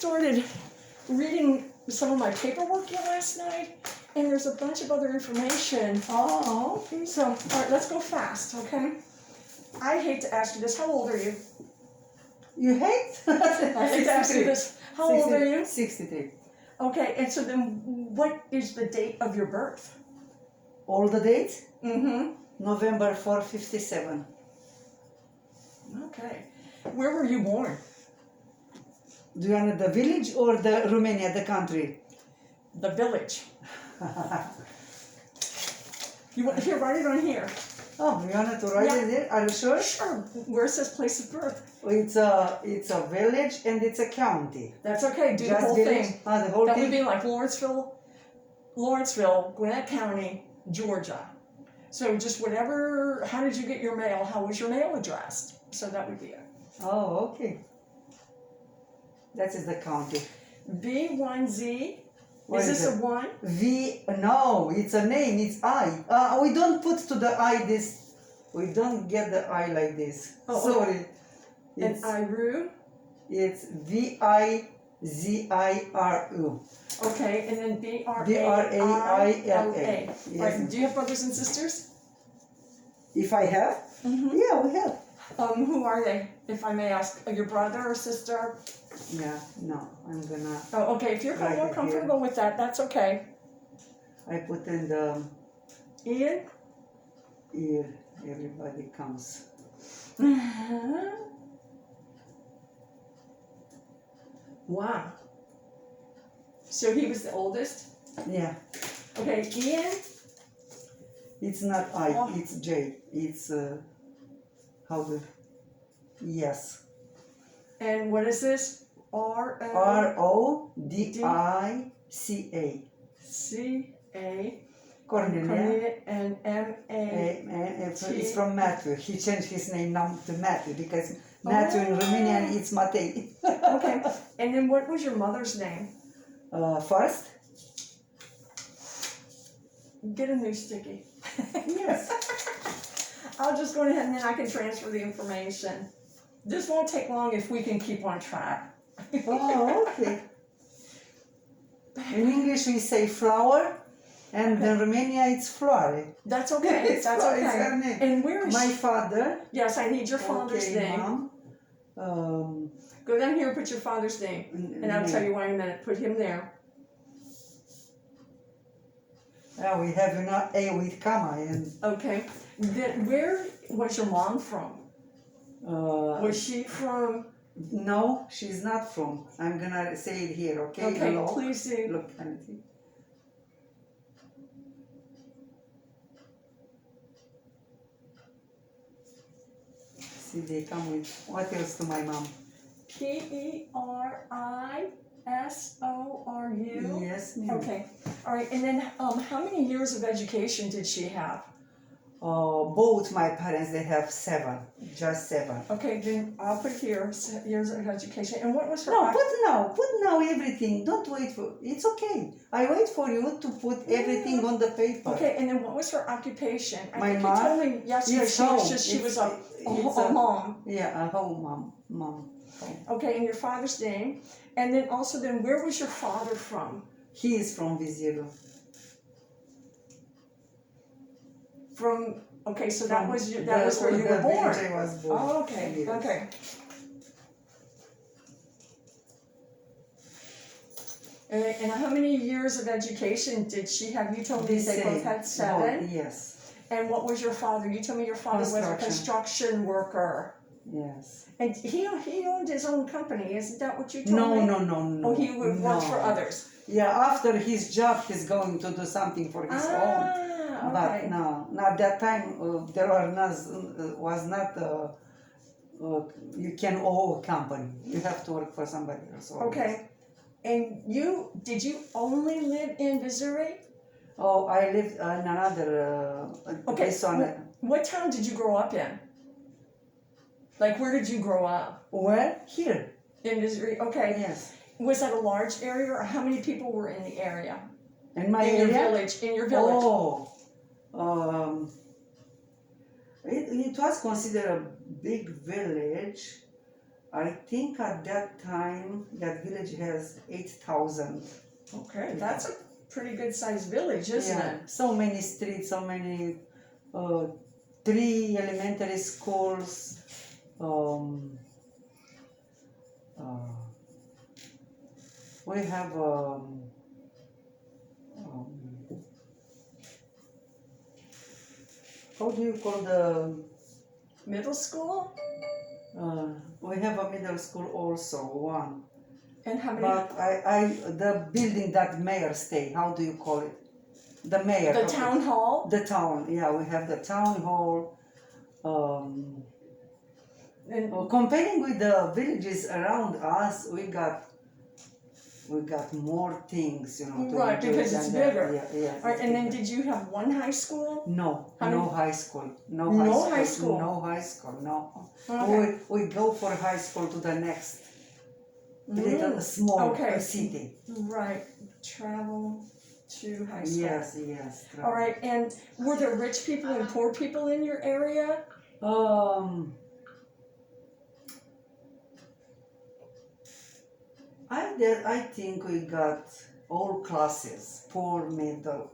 started reading some of my paperwork here last night, and there's a bunch of other information. Oh, okay. So, all right, let's go fast, okay? I hate to ask you this. How old are you? You hate? I hate to ask you this. How old are you? 63. Okay, and so then what is the date of your birth? All the dates? Mm-hmm. November 4, 57. Okay. Where were you born? Do you want the village or the Romania, the country? The village. You want here? Write it on here. Oh, you want to write it there? Are you sure? Sure. Where it says place of birth. It's a village and it's a county. That's okay. Do the Just whole village? thing. Ah, the whole That thing? would be like Lawrenceville, Gwinnett County, Georgia. So just whatever. How did you get your mail? How was your mail addressed? So that would be it. Oh, okay. That is the county. B1Z. What Is is this it? a 1? No, it's a name, it's I. We don't put to the I this, we don't get the I like this. Oh, sorry. And It's, Iru. it's Viziru. Okay, and then Braila. Braila. Right. Yes. Do you have brothers and sisters? If I have? Mm-hmm. Yeah, we have. Who are they, if I may ask? Your brother or sister? Yeah, no, I'm gonna, Oh, okay. If you're Right more here. comfortable with that, that's okay. I put in the Ian? ear, everybody comes. Wow. So he was the oldest? Yeah, Okay, Ian? it's not I, Oh. it's J. It's, how the, yes. And what is this? R-O-C-A. Rodica. Cornelia. Cornelia and M-A. It's from Matthew. He changed his name now to Matthew because Matthew in Romanian it's Matei. Okay. And then what was your mother's name? First? Get a new sticky. Yes. I'll just go ahead and then I can transfer the information. This won't take long if we can keep on track. Oh, okay. In English we say flower, and in Romania it's floare. That's okay. It's That's fine, it's okay. her name. And where is My she? father. Yes, I need your father's Okay, name. Mom. Go down here and put your father's name. And I'll tell you why in a minute. Put him there. Yeah, we have A with comma and. Okay. Then where was your mom from? Was she from? No, she's not from. I'm gonna say it here, okay? Okay, Hello. please do. Look, Anity. See, they come with what else to my mom? P-E-R-I-S-O-R-U? Yes, ma'am. Okay. All right. And then how many years of education did she have? Both my parents, they have 7, just 7. Okay, then I'll put here years of education. And what was her? No, put now everything. Don't wait for, it's okay. I wait for you to put everything on the paper. Okay, and then what was her occupation? I My think mom? you told me yesterday It's she was home. just she was a It's mom. Yeah, a home mom. Home. Okay, and your father's name, and then also where was your father from? He is from Viziru. From okay, so that was where you the were born. village I was born. Oh, okay, Yes. okay. And how many years of education did she have? You told me they both had 7. Oh, yes. And what was your father? You told me your father was a construction worker. Yes. And he owned his own company. Isn't that what you told me? No. Oh, he would work for others. Yeah, after his job, he's going to do something for his own. Okay. But no, at that time there was not. You can own a company. You have to work for somebody else. Always. Okay. And did you only live in Missouri? Oh, I lived in another. Okay. This one. What town did you grow up in? Like, where did you grow up? Where? Here. In Missouri. Okay. Yes. Was that a large area, or how many people were in the area? In my in area? your village. In your village. Oh. It was considered a big village. I think at that time that village has 8,000. Okay, that's a pretty good sized village, isn't it? So many streets, so many, 3 elementary schools. Um, uh, we have um, how do you call the? Middle school? We have a middle school also, one. And how many? But the building that mayor stay, how do you call it? The mayor. The okay. town hall? The town, yeah, we have the town hall. And Comparing with the villages around us, we got more things, you know. To Right, enjoy because than it's that. bigger. Yeah. all right, it's and then bigger. did you have one high school? No, How no many- high school. No high school. No high school, no. Okay. We go for high school to the next little small Okay. city. Right. Travel to high school. Yes. All right, and were there rich people and poor people in your area? I think we got all classes, poor, middle,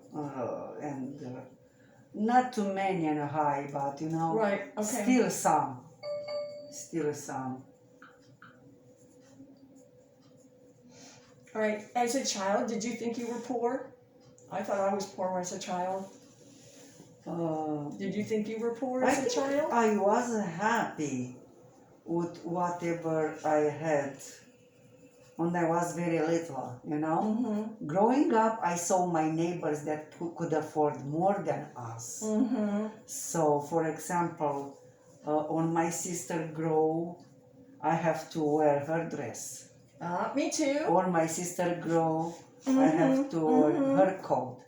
and not too many and high, but you know, Right, okay. still some. All right, as a child, did you think you were poor? I thought I was poor as a child. Did you think you were poor as a child? I was happy with whatever I had when I was very little, you know. Mm-hmm. Growing up, I saw my neighbors that could afford more than us. Mm-hmm. So, for example, when my sister grow, I have to wear her dress. Me too. Or my sister grow, I have to wear her coat.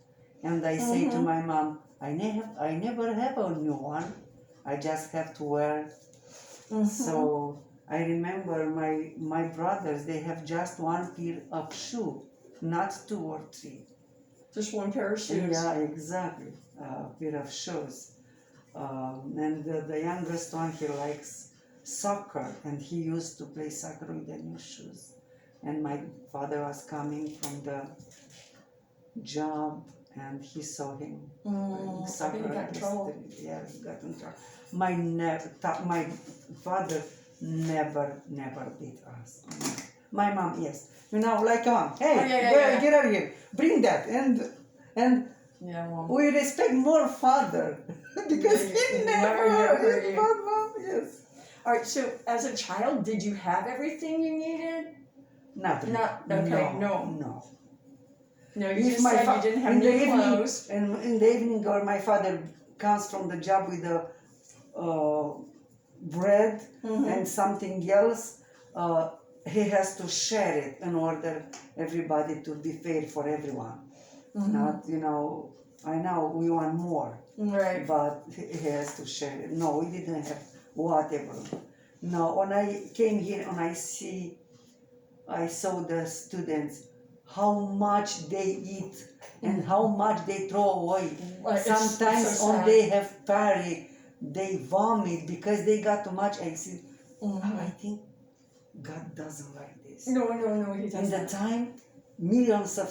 And I say to my mom, I never have a new one. I just have to wear. So I remember my brothers, they have just one pair of shoe, not 2 or 3. Just one pair of shoes. Yeah, exactly. Pair of shoes. And the youngest one, he likes soccer, and he used to play soccer with the new shoes. And my father was coming from the job, and he saw him playing I soccer. think he got in trouble. Yeah, he got in trouble. My father never beat us. My mom, yes. You know, like mom, hey, get out of here, bring that, and Yeah, well. we respect more father because he never hurt you. but mom, yes. All right, so as a child, did you have everything you needed? Not really. No, you If just my said you didn't have in the new evening, clothes. and in the evening, or my father comes from the job with the bread and something else, he has to share it in order everybody to be fair for everyone. Not, you know, I know we want more, Right. but he has to share it. No, we didn't have whatever. No, when I came here and I saw the students, how much they eat and how much they throw away. Right, it's Sometimes so when sad. they have party, they vomit because they got too much. I see. I think God doesn't like this. No, he In doesn't. the time, millions of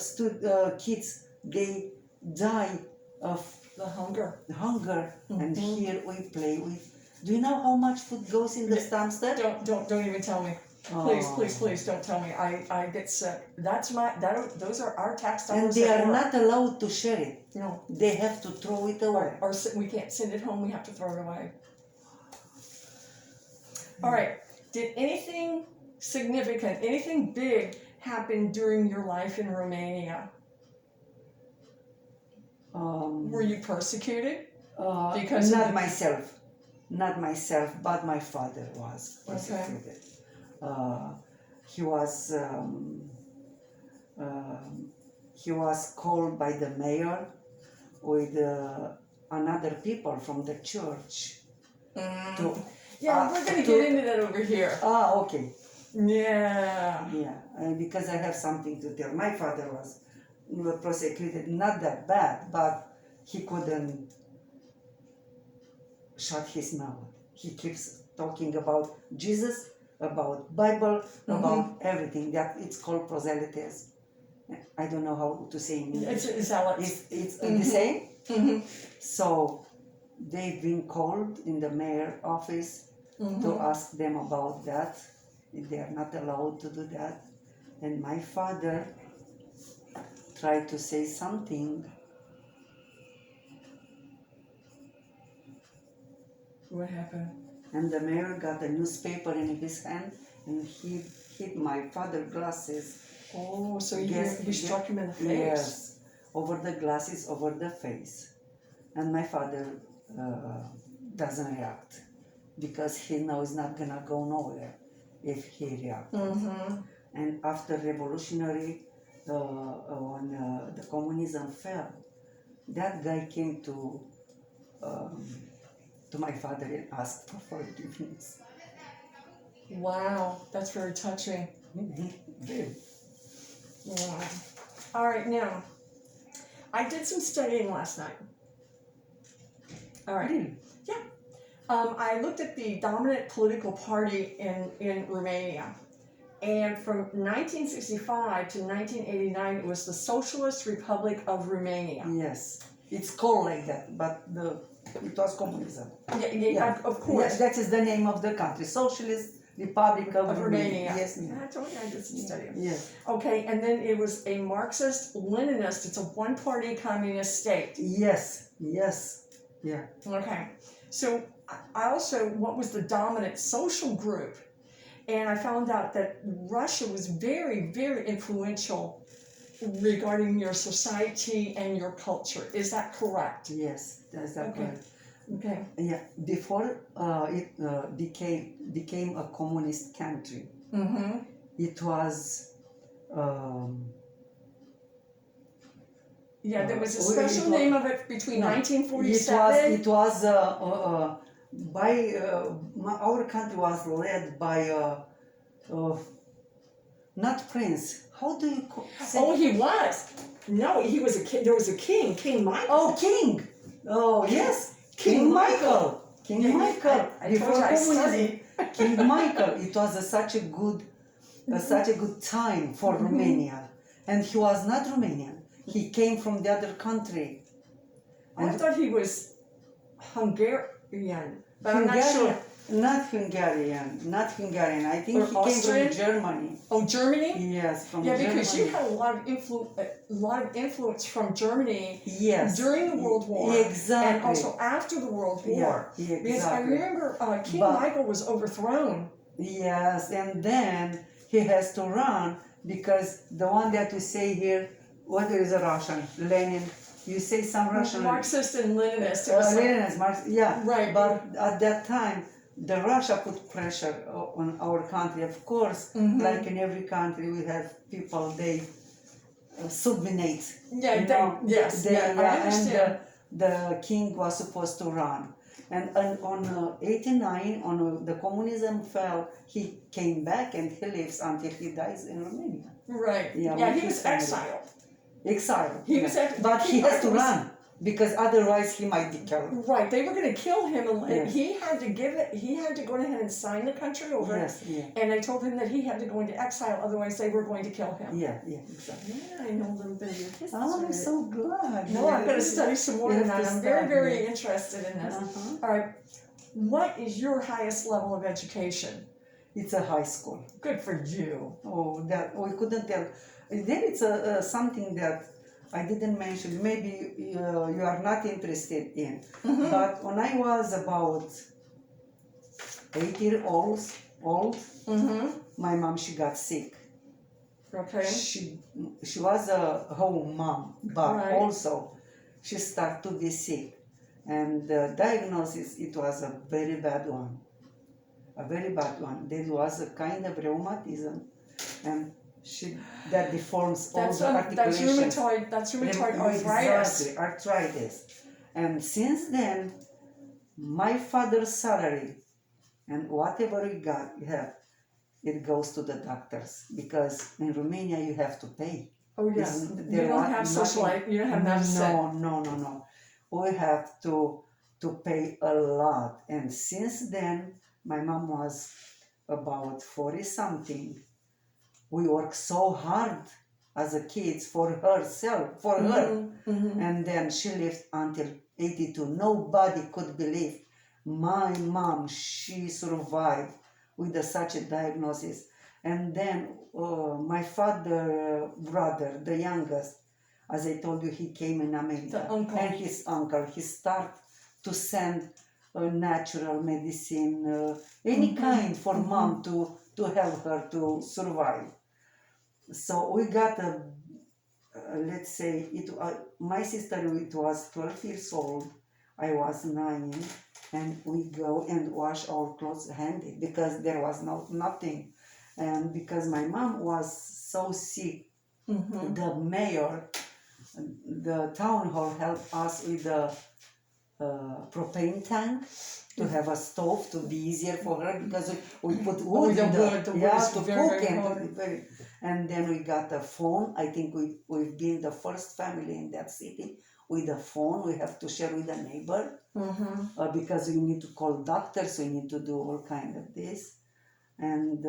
kids, they die of The hunger. hunger, and here we play with. Do you know how much food goes in the dumpster? Don't even tell me. Please don't tell me. I get sick. Those are our tax dollars. And they at are work. not allowed to share it. No. They have to throw it away. Or we can't send it home. We have to throw it away. All right. Did anything significant, anything big happen during your life in Romania? Were you persecuted? Because of not the- myself, but my father was persecuted. He was called by the mayor with another people from the church. Yeah, we're gonna get into that over here. Okay. Yeah. Because I have something to tell. My father was prosecuted, not that bad, but he couldn't shut his mouth. He keeps talking about Jesus about Bible, about everything. That it's called proselytes. I don't know how to say in English. It's zealots. It's the same. Mhm. So they've been called in the mayor office to ask them about that. They are not allowed to do that. And my father tried to say something. What happened? And the mayor got a newspaper in his hand and he hit my father's glasses. Oh, so Yes, he struck him in the face. Yes, over the glasses, over the face. And my father doesn't react because he knows not gonna go nowhere if he reacts. And after revolutionary, when the communism fell, that guy came to my father and asked for forgiveness. Wow, that's very touching. Very. Yeah. All right, now, I did some studying last night. All right. Really? Yeah. I looked at the dominant political party in Romania. And from 1965 to 1989, it was the Socialist Republic of Romania. Yes, it's called like that, but it was communism. Yeah, of course. Yes, that is the name of the country, Socialist Republic of Romania. Yes, I told you I did some studying. yes, Okay, and then it was a Marxist-Leninist. It's a one-party communist state. yes, yes, yeah. Okay, so I also, what was the dominant social group? And I found out that Russia was very, very influential regarding your society and your culture. Is that correct? Yes, that's that Okay. right. Okay. Yeah, before it became a communist country, it was. Yeah, there was a it special was- name of it between No, 1947. It was by our country was led by not prince. How do you say? Oh, he was. No, he was a king. There was a king, King Michael. Oh, king. Oh, yes, King Michael. King Michael. I told you I studied. King Michael. It was such a good time for Romania, and he was not Romanian. He came from the other country. I thought he was Hungarian, but I'm not sure. Not Hungarian. I think Or he Austrian? came from Germany. Oh, Germany? Yes, from Yeah, Germany. because you had a lot of influence from Germany Yes. during the World War, Exactly. and also after the World War. Yeah, Because I exactly. remember King But- Michael was overthrown. Yes, and then he has to run because the one that we say here, what is a Russian? Lenin. You say some Russian. Marxist and Leninist. It was like- Lenin is Marx. Yeah. Right. But at that time, the Russia put pressure on our country. Of course, like in every country, we have people they subminate. Yeah, you they- know, yes, they- yeah, I understand. And the king was supposed to run. And on 89, on the communism fell, he came back and he lives until he dies in Romania. Right. Yeah, Yeah, with he his was family. exiled. Exile. He yeah. was ex- But King he has to Michael was- run because otherwise he might be killed. Right, they were going to kill him, and Yes. he had to give it. He had to go ahead and sign the country over. Yes, yeah. And I told him that he had to go into exile, otherwise they were going to kill him. Yeah, exactly. Yeah, I know a little bit of your history. Oh, I'm so glad. No, I'm going to study some more You on have that. to I'm very, study. very interested in this. Uh-huh. All right, what is your highest level of education? It's a high school. Good for you. Oh, that we couldn't tell. Then it's something that I didn't mention. Maybe you are not interested in. But when I was about 8 years old, my mom she got sick. Okay. She was a home mom, but Right. also she started to be sick, and the diagnosis it was a very bad one, There was a kind of rheumatism, and that deforms all That's the articulations. That's rheumatoid arthritis. Exactly, arthritis. And since then, my father's salary and whatever we have, it goes to the doctors because in Romania you have to pay. Oh yes, Isn't you there don't not- have social nothing- life. You don't have medicine. No. We have to pay a lot. And since then, my mom was about 40 something. We worked so hard as a kids for herself, for her. And then she lived until 82. Nobody could believe my mom, she survived with such a diagnosis. And then my father, brother, the youngest, as I told you, he came in America. The uncle. And his uncle, he started to send natural medicine, any kind for mom to help her to survive. So we got a, let's say, my sister, it was 12 years old, I was 9, and we go and wash our clothes handy because there was nothing. And because my mom was so sick, the mayor, the town hall helped us with the propane tank to have a stove to be easier for her because we put wood in the wood is to very, cook very hard. and then we got a phone. I think we've been the first family in that city with a phone. We have to share with a neighbor because we need to call doctors. We need to do all kind of this, and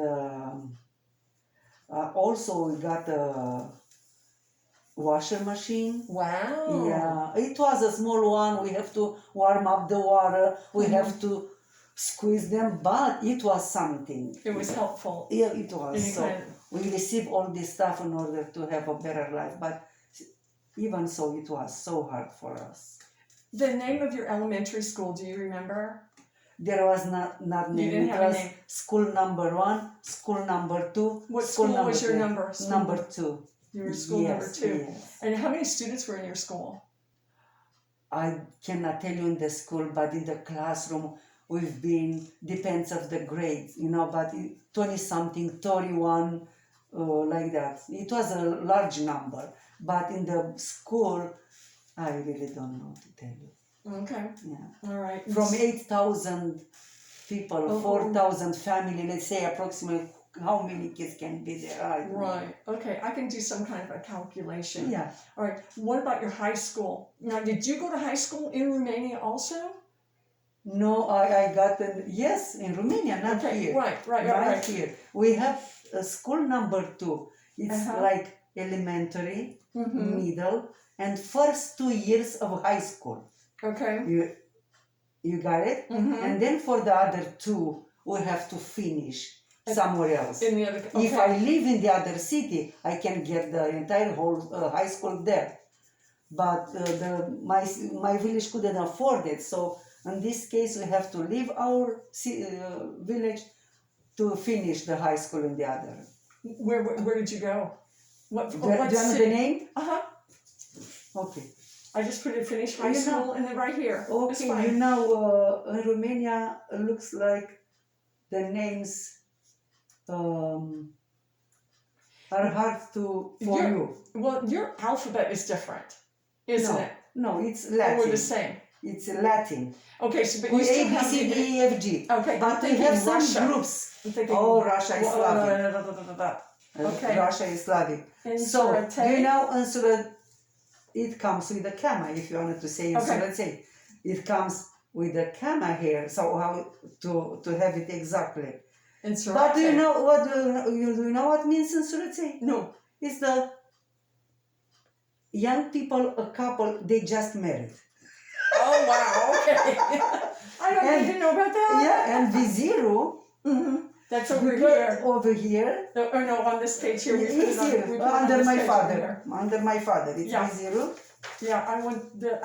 also we got a washer machine. Wow. Yeah, it was a small one. We have to warm up the water. We have to squeeze them, but it was something. It was helpful. Yeah, it was. Any So kind we received all this stuff in order to have a better life, but even so, it was so hard for us. The name of your elementary school, do you remember? There was not You name. didn't It have a was name. school number 1, school number 2. What school was your 3. number? School Number 2. You were school number 2. Yes. And how many students were in your school? I cannot tell you in the school, but in the classroom we've been, depends of the grades, but 20 something, 31, like that. It was a large number, but in the school, I really don't know to tell you. Okay. Yeah. All right. From 8,000 people, 4,000 family, let's say approximately how many kids can be there? I don't know. Right. Okay. I can do some kind of a calculation. Yeah. All right. What about your high school? Now, did you go to high school in Romania also? No, I got yes, in Romania, not here. Right. Here. We have school number 2. It's like elementary, middle, and first 2 years of high school. Okay. You got it? And then for the other 2, we have to finish somewhere else. In the other. Okay. If I live in the other city, I can get the entire whole high school there. But my village couldn't afford it, so in this case we have to leave our village to finish the high school in the other. Where did you go? What Do you know city? the name? Okay. I just put it finish high school and then right here. It's Okay, fine. in Romania looks like the names are hard for you. Well, your alphabet is different, isn't it? No, it's Or Latin. we're the same. It's Latin. Okay, so but We you still A, B, have C, the- D, E, F, G. Okay, But I'm we thinking have some Russia. groups. I'm thinking, Russia is Slavic. Okay. Russia is Slavic. So, do you know Insulet? It comes with a comma, if you wanted to say Insulet, say. It comes with a comma here, so how to have it exactly. But do you know what means Insulet? No. It's the young people, a couple, they just married. Oh, wow, okay. I don't even know about that. Yeah, and V0. That's over we got here. over here. No, or no, on this page here. We put it on, Easier. we put it on Under this my page father. here. Under my father. It's Yeah. V0. Yeah, I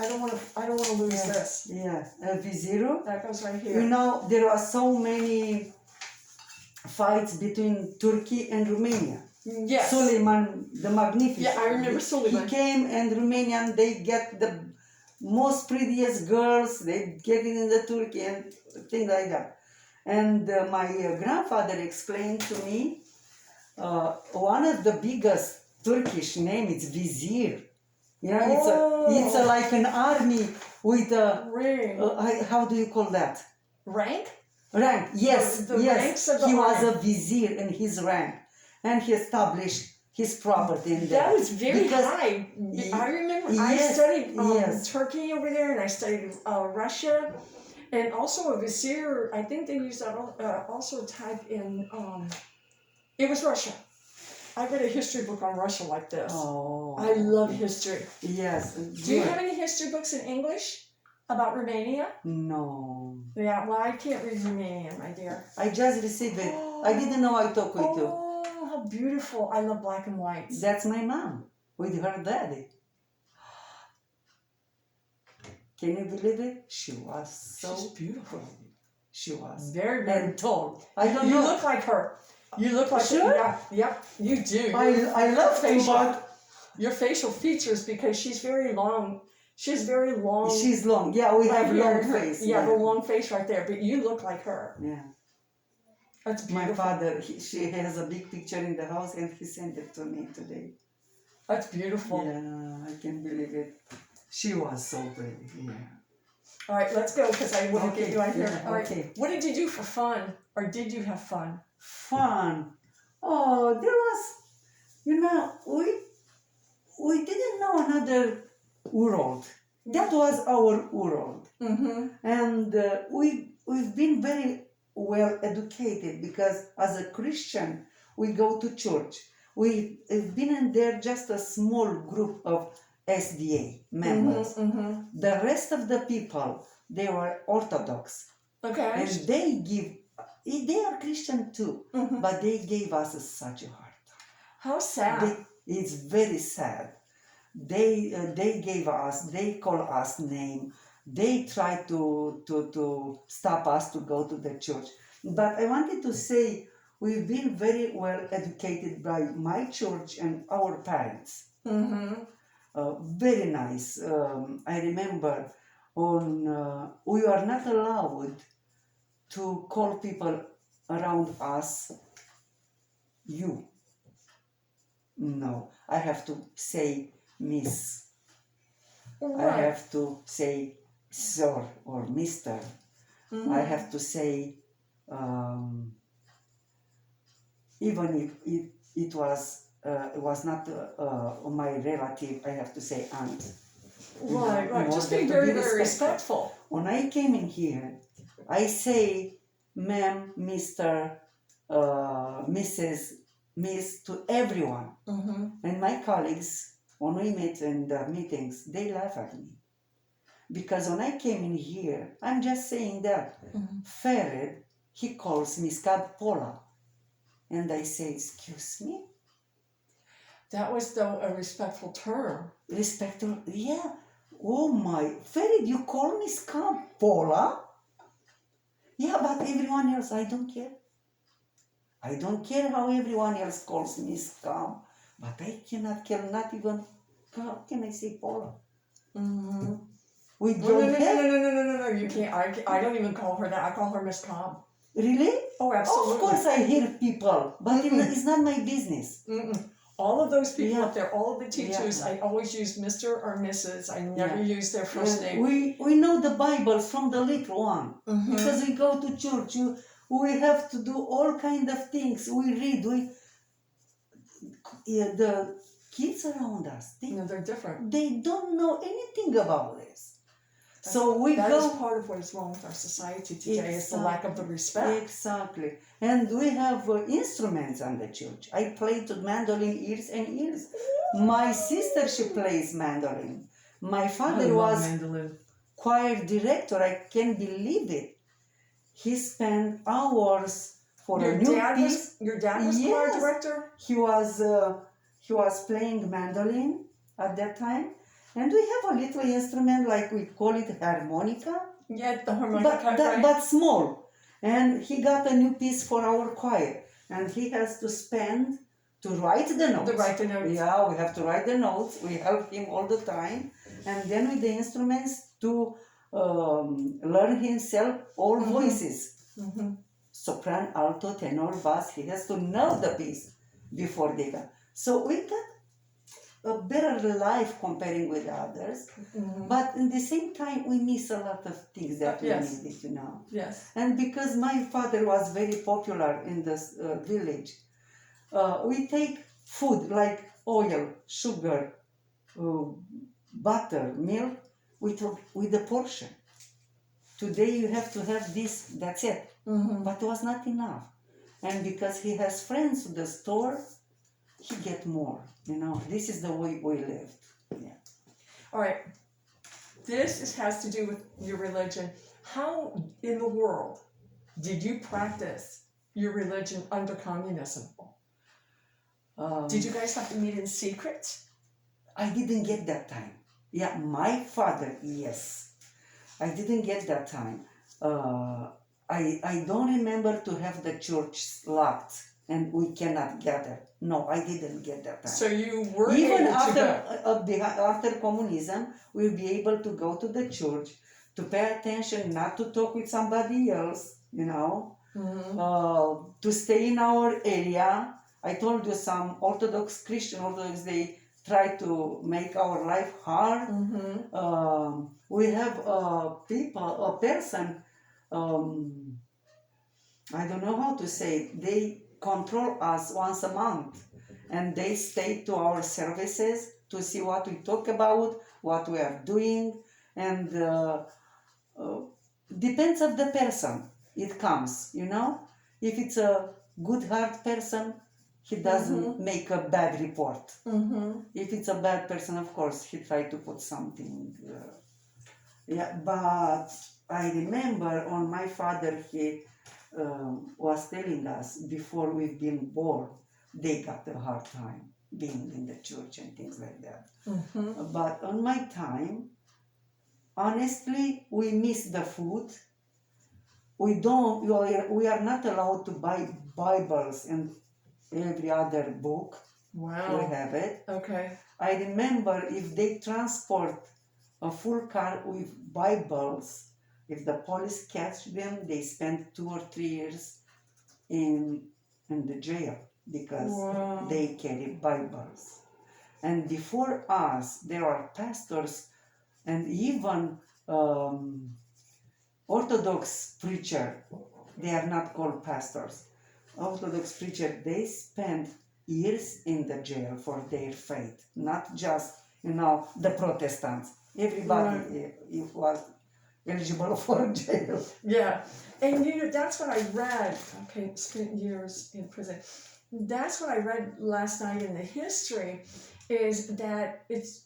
don't want to lose this. Yeah, V0. That goes right You here. know, there are so many fights between Turkey and Romania. Yes. Suleiman the Magnificent. Yeah, I remember Suleiman. He came and Romanian, they get the most prettiest girls, they get it in the Turkey and things like that. And my grandfather explained to me, one of the biggest Turkish name is Vizier. You know, it's like an army with a, Ring. how do you call that? Rank? Rank, yes, The yes. ranks of the He was army. a vizier in his rank, and he established his property in there. That was very Because- high. I remember I Yes, studied yes. Turkey over there, and I studied Russia, And also a vizier, I think they use that also type in, it was Russia. I read a history book on Russia like this. Oh. I love history. Yes. Do you have any history books in English about Romania? No. Yeah, well, I can't read Romanian, my dear. I just received it. I didn't know I talked with you. Oh, how beautiful. I love black and whites. That's my mom with her daddy. Can you believe it? She was so She's beautiful. She was Very, very and tall. I don't You know. look like her. You look like Sure? her. Yeah, yep, you do. I love facial, but your facial features because she's very long. She's very long. she's long. Yeah, we right have here. long face. Yeah, the long face right there. But you look like her. Yeah. That's beautiful. My father, she has a big picture in the house and he sent it to me today. That's beautiful. Yeah, I can't believe it. She was so pretty. Yeah. All right, let's go because I want to Okay, get you out here. yeah, All right. okay. What did you do for fun, or did you have fun? Fun. Oh, there was, we didn't know another world. That was our world. Mm-hmm. And we've been very well educated because as a Christian, we go to church. We've been in there just a small group of SDA members. Mm-hmm. The rest of the people, they were Orthodox. Okay. And they are Christian too, Mm-hmm. but they gave us such a hard time. How sad. It's very sad. They gave us, they call us name. They try to stop us to go to the church. But I wanted to say we've been very well educated by my church and our parents. Mm-hmm. Very nice. I remember we are not allowed to call people around us you. No, I have to say miss. I Right. have to say sir or mister. Mm-hmm. I have to say, even if it was not my relative, I have to say aunt. Right, right. In Just order be to very, be very respectful. respectful. When I came in here, I say ma'am, Mr., Mrs., Miss to everyone. Mm-hmm. And my colleagues, when we meet in the meetings, they laugh at me. Because when I came in here, I'm just saying that. Mm-hmm. Farid, he calls me Scad Paula. And I say, excuse me? That was, though, a respectful term. Respectful, yeah. Oh my, Farid, you call me Scad Paula? Yeah, but everyone else, I don't care. I don't care how everyone else calls me Scam, but I cannot even, how can I say Paula? Mm-hmm. We No, don't no, have, no, you can't. I don't even call her that. I call her Miss Cobb. really? Oh, absolutely. Of course I hear people, but it's not my business. Mm-mm. All of those people Yeah. up there, all of the teachers, Yeah. I always use Mr. or Mrs. I never Yeah. use their first name. We know the Bible from the little one, Mhm. because we go to church, we have to do all kind of things, we read, the kids around us, They're different. they don't know anything about this. So we That is go part of what is wrong with our society today is the lack of the respect. exactly, and we have instruments on the church. I played the mandolin years and years. My sister, she plays mandolin. My father was mandolin. choir director. I can't believe it. He spent hours for a new piece. Your dad was choir Yes. director? He was playing mandolin at that time, and we have a little instrument like we call it harmonica, Yeah, the harmonica. right? but small. And he got a new piece for our choir, and he has to spend to write the notes. To write the notes. Yeah, we have to write the notes. We help him all the time, and then with the instruments to learn himself all voices. Mm-hmm. Sopran, alto, tenor, bass. He has to know the piece before they go. So we got a better life comparing with others, Mm-hmm. but in the same time we miss a lot of things that we Yes. needed, Yes. And because my father was very popular in this village, we take food like oil, sugar, butter, milk with a portion. today you have to have this, that's it. Mm-hmm. But it was not enough. And because he has friends at the store, he get more. This is the way we lived. Yeah. All right. Has to do with your religion. How in the world did you practice your religion under communism? Did you guys have to meet in secret? I didn't get that time. Yeah, my father, yes. I didn't get that time. I don't remember to have the church locked and we cannot gather. No, I didn't get that time. So you were Even able to after communism, we'll be able to go to the church, to pay attention, not to talk with somebody else, to stay in our area. I told you some Christian Orthodox, they try to make our life hard. We have a person, I don't know how to say, they control us once a month. And they stay to our services to see what we talk about, what we are doing. And depends of the person, it comes, If it's a good heart person, he doesn't make a bad report. If it's a bad person, of course, he try to put something. But I remember on my father, he was telling us before we've been born, they got a hard time being in the church and things like that. But on my time, honestly, we miss the food. We are not allowed to buy Bibles and every other book. Wow. We have it. Okay. I remember if they transport a full car with Bibles, if the police catch them, they spend 2 or 3 years in the jail because they carry Bibles. And before us, there are pastors and even Orthodox preacher. They are not called pastors. Orthodox preacher, they spend years in the jail for their faith, not just the Protestants. Everybody was eligible for jail. Yeah, and that's what I read. Okay, spent years in prison. That's what I read last night in the history, is that it's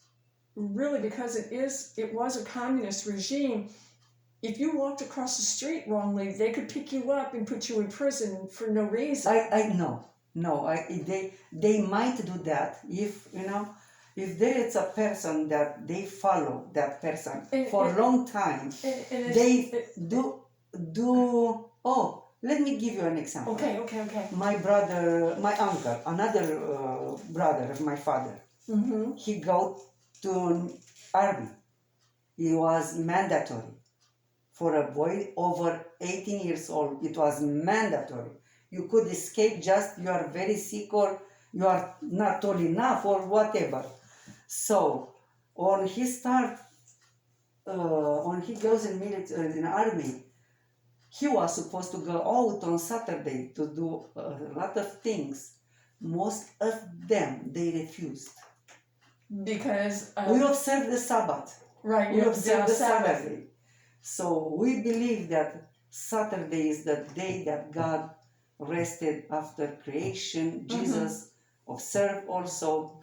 really because it was a communist regime. If you walked across the street wrongly, they could pick you up and put you in prison for no reason. They might do that if there is a person that they follow that person for a long time. Let me give you an example. Okay. My brother, my uncle, another brother of my father, he go to army. It was mandatory. For a boy over 18 years old, it was mandatory. You could escape just you are very sick or you are not tall enough or whatever. So when he goes in army, he was supposed to go out on Saturday to do a lot of things. Most of them, they refused. Because we observe the Sabbath. Right, we observe the Saturday. So we believe that Saturday is the day that God rested after creation. Jesus observed also.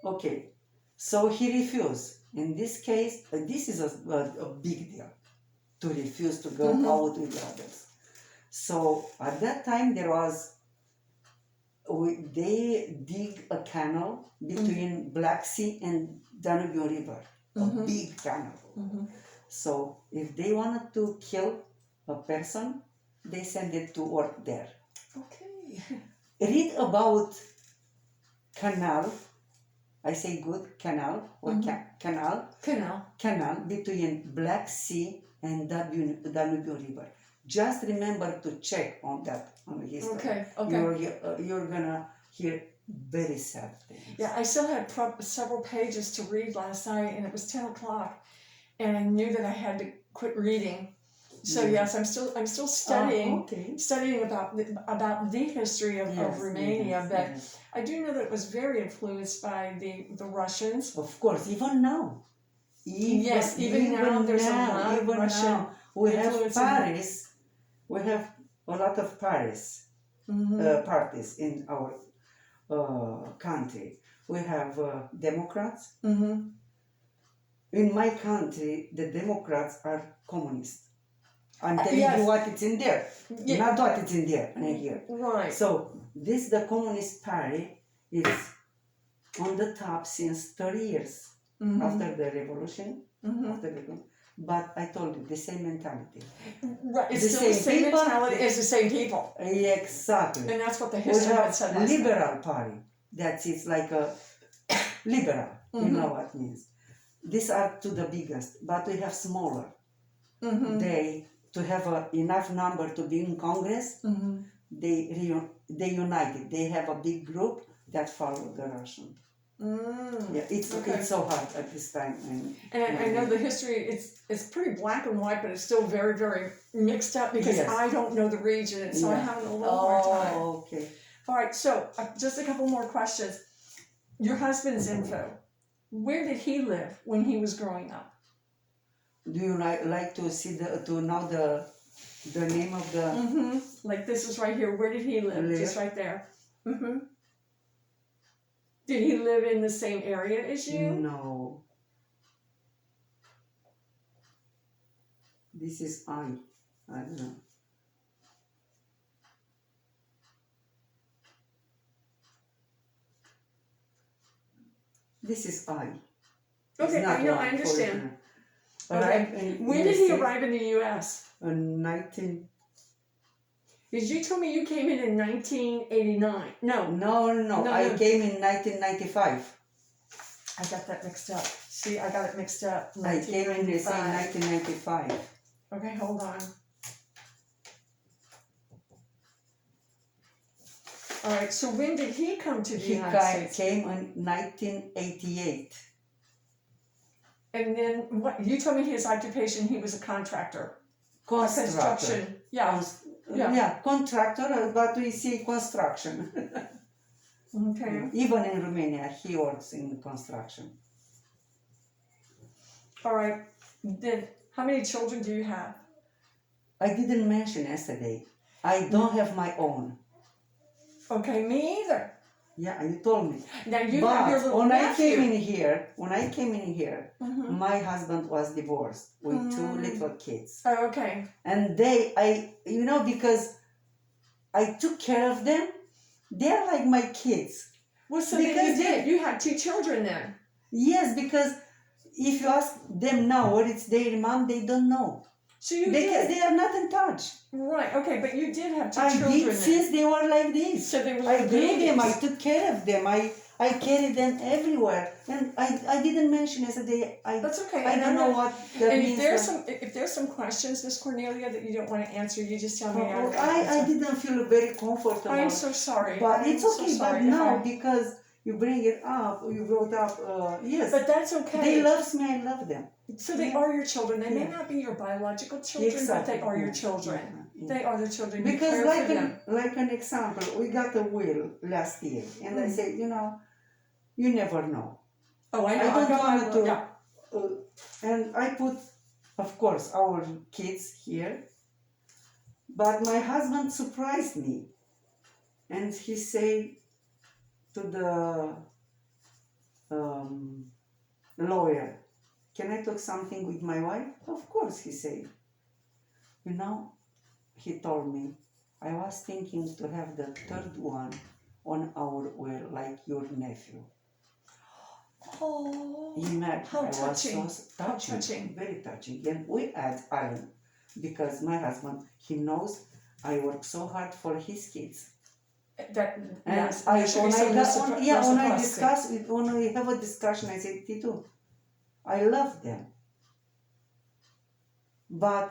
Okay, so he refused. In this case, this is a big deal, to refuse to go out with others. So at that time they dig a canal between Black Sea and Danube River, a big canal. So if they wanted to kill a person, they send it to work there. Okay. Read about canal. I say good canal or canal between Black Sea and Danube River. Just remember to check on that on the history. Okay. You're gonna hear very sad things. Yeah, I still had several pages to read last night, and it was 10 o'clock. And I knew that I had to quit reading. So yes, I'm still studying about the history of Romania. But I do know that it was very influenced by the Russians. Of course, even now. Even now there's a lot of Russian. We have influencing- Paris. We have a lot of Paris parties in our country. We have Democrats. In my country, the Democrats are communist. I'm telling yes. you what it's in there, Yeah. not what it's in there and here. Right. So this the Communist Party is on the top since 30 years after the revolution. After the, but I told you the same mentality. Right. It's The still the same same people. mentality as the same people. Exactly. And that's what the We history had have said last time. liberal party. That's it's like a liberal. You know what it means. These are to the biggest, but we have smaller. They to have enough number to be in Congress. They united. They have a big group that follow the Russian. Yeah, it's so hard at this time. And I know the history. It's pretty black and white, but it's still very very mixed up because Yes. I don't know the region, and so I'm Yeah. having a little hard time. Oh, okay. All right, so just a couple more questions. Your husband's info. Where did he live when he was growing up? Do you like to see to know the name of the? Like this is right here. Where did he live? Live. Just right there. Did he live in the same area as you? No. This is I don't know. This is I. It's Okay, not I know, one I understand. original. Okay. Arrived in When did he USA arrive in the U.S.? in 19. Because you told me you came in 1989. No, No. I No. came in 1995. I got that mixed up. See, I got it mixed up. I came in the same 1995. 1995. Okay, hold on. All right, so when did he come to the He United States? came in 1988. And then what? You told me his occupation. He was a contractor. Constructor. Construction. Yeah. Yeah. Yeah, contractor, but we see construction. Okay. Even in Romania, he works in construction. All right. Then, how many children do you have? I didn't mention yesterday. I don't have my own. Okay, me either. Yeah, you told me. Now you have your But little when I nephew. came in here, my husband was divorced with two little kids. Oh, okay. And because I took care of them, they're like my kids. Well, so then Because you did. You had 2 children then. Yes, because if you ask them now what it's their mom, they don't know. So you Because did. they are not in touch. Right. Okay, but you did have 2 I children did then. since they were like this. So they were I like grew them, I babies. took care of them, I carried them everywhere. And I didn't mention yesterday, That's okay. I and don't I'm know not- what that And means. if there's some questions, Miss Cornelia, that you don't want to answer, you just tell me. I didn't feel very comfortable. I'm so sorry. But I'm it's so okay, sorry but if now I- because you bring it up, you brought up, yes. But that's okay. They loves me, I love them. So they are your children. They may Yeah. not be your biological children, but they are your children. Yeah. They are the children. You Because care for them. like an example, we got a will last year, and I said, you never know. Oh, I know. I don't got my want to. little- Yeah. And I put, of course, our kids here. But my husband surprised me, and he said to the lawyer, "Can I talk something with my wife?" Of course, he said. He told me, I was thinking to have the third one on our will, like your nephew. Oh. Imagine, How I was touching. so How touching. very touching. And we add Alan, because my husband, he knows I work so hard for his kids. That And yes, there should be some reciprocity. when we have a discussion, I say, Tito, I love them. But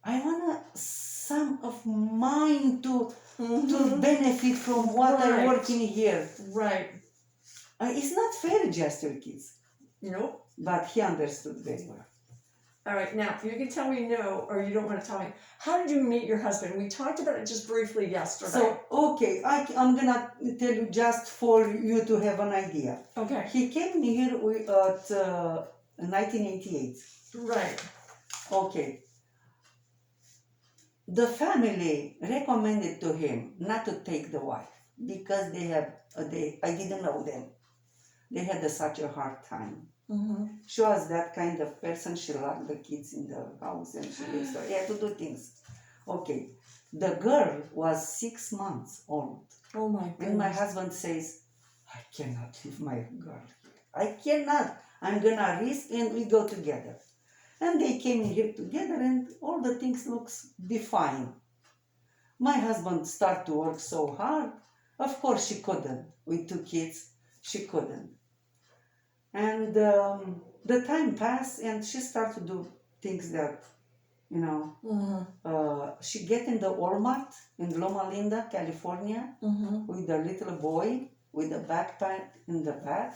I wanna some of mine to benefit from what Right. I'm working here. Right. It's not fair just your kids. Nope. But he understood very well. All right. Now you can tell me no, or you don't want to tell me. How did you meet your husband? We talked about it just briefly yesterday. So, okay, I'm gonna tell you just for you to have an idea. Okay. He came here at 1988. Right. Okay. The family recommended to him not to take the wife because I didn't know them. They had such a hard time. She was that kind of person. She locked the kids in the house and she had to do things. Okay. The girl was 6 months old. Oh my goodness. And my husband says, I cannot leave my girl here. I cannot. I'm gonna risk and we go together. And they came in here together and all the things looks be fine. My husband started to work so hard. Of course she couldn't. With 2 kids, she couldn't. And the time passed and she started to do things that, you know, she get in the Walmart in Loma Linda, California, with a little boy with a backpack in the back.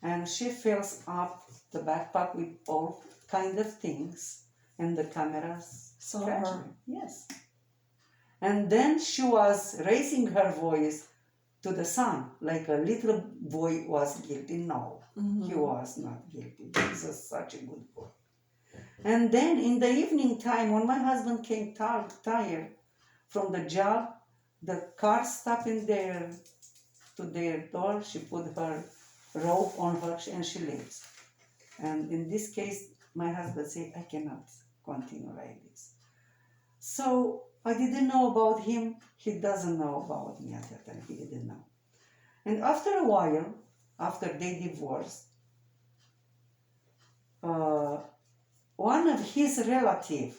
And she fills up the backpack with all kind of things and the cameras. Saw catch her. me. Yes. And then she was raising her voice to the son, like a little boy was guilty. No, he was not guilty. He was such a good boy. And then in the evening time, when my husband came tired from the job, the car stopped in to their door. She put her rope on her and she leaves. And in this case, my husband said, I cannot continue like this. So I didn't know about him. He doesn't know about me at that time. He didn't know. And after a while, after they divorced, one of his relatives,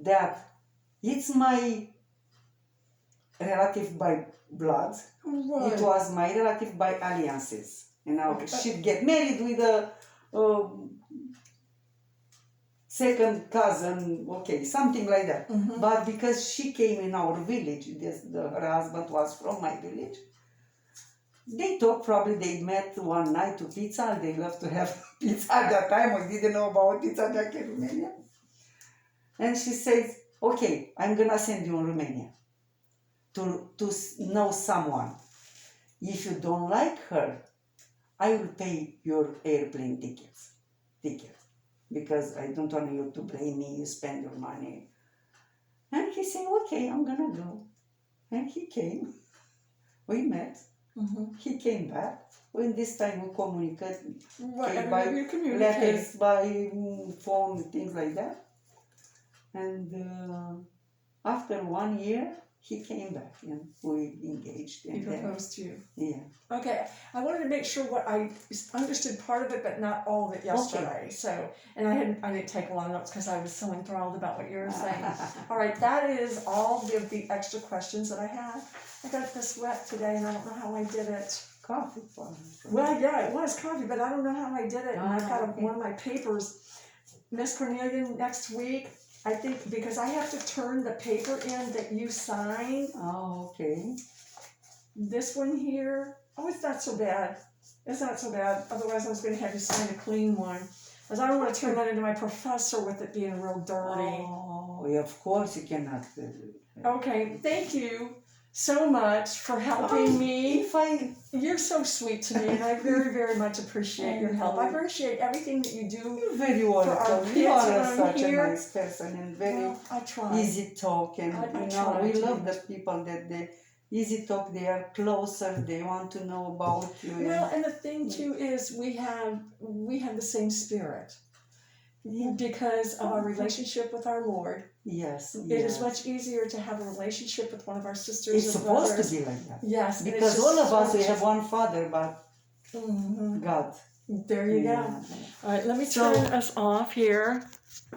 that it's my relative by blood, Right. it was my relative by alliances. You know, she'd get married with a second cousin, okay, something like that. But because she came in our village, her husband was from my village, they thought probably they met one night to pizza. They loved to have pizza at that time. We didn't know about pizza back in Romania. And she says, okay, I'm going to send you in Romania to know someone. If you don't like her, I will pay your airplane ticket. Because I don't want you to blame me, you spend your money. And he said, okay, I'm going to go. And he came. We met. He came back. When this time we communicated by letters, by phone, things like that. And after 1 year, he came back and we engaged. He proposed to you. Yeah. Okay, I wanted to make sure what I understood part of it, but not all of it yesterday. Okay. So, and I didn't take a lot of notes because I was so enthralled about what you were saying. All right, that is all of the extra questions that I had. I got this wet today, and I don't know how I did it. Coffee. Well, yeah, it was coffee, but I don't know how I did it. And I've got Okay. one of my papers, Miss Cornelia, next week. I think because I have to turn the paper in that you signed. Oh, okay. This one here, oh, it's not so bad. It's not so bad. Otherwise, I was going to have you sign a clean one. Because I don't want to turn that into my professor with it being real dirty. Oh, yeah, of course you cannot. Okay, thank you so much for helping me. You're so sweet to me, and I very, very much appreciate your help. I appreciate everything that you do. You're very our welcome. You kids are around such here. a nice person and very Well, I try. easy talk, and I you know try we to love be. the people that they easy talk. They are closer. They want to know about you. Well, and the thing too is we have the same spirit. Yeah. Because of our relationship with our Lord. Yes. It is much easier to have a relationship with one of our sisters It's or supposed brothers. to be like that. Yes. and it's Because just all of us so we much- have one Father, but God. There you go. All right, let me So- turn us off here.